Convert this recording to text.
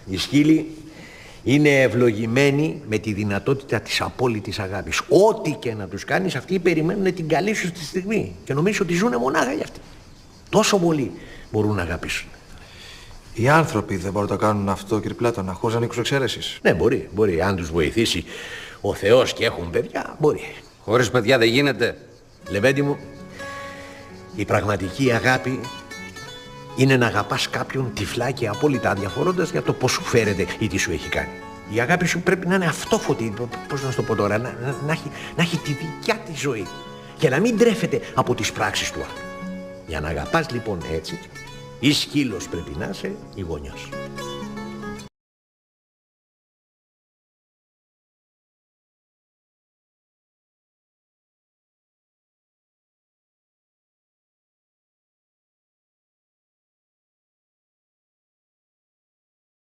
Οι σκύλοι είναι ευλογημένοι με τη δυνατότητα της απόλυτης αγάπης. Ό,τι και να τους κάνεις, αυτοί περιμένουν την καλή σου στη στιγμή και νομίζεις ότι ζουν μονάχα για αυτή. Τόσο πολύ μπορούν να αγαπήσουν. Οι άνθρωποι δεν μπορούν να το κάνουν αυτό, κύριε Πλάτωνα, χωρίς να ανοίξουν εξαίρεσης? Ναι, μπορεί. Αν τους βοηθήσει ο Θεός και έχουν παιδιά, μπορεί. Χωρίς παιδιά δεν γίνεται. Λεβέντη μου, η πραγματική αγάπη είναι να αγαπάς κάποιον τυφλά και απόλυτα αδιαφορώντας για το πώς σου φέρεται ή τι σου έχει κάνει. Η αγάπη σου πρέπει να είναι αυτόφωτη, πώς να σου το πω τώρα, να έχει τη δικιά της ζωή και να μην τρέφεται από τις πράξεις του άλλου. Για να αγαπάς λοιπόν έτσι, ή σκύλος πρέπει να είσαι ή γονιός.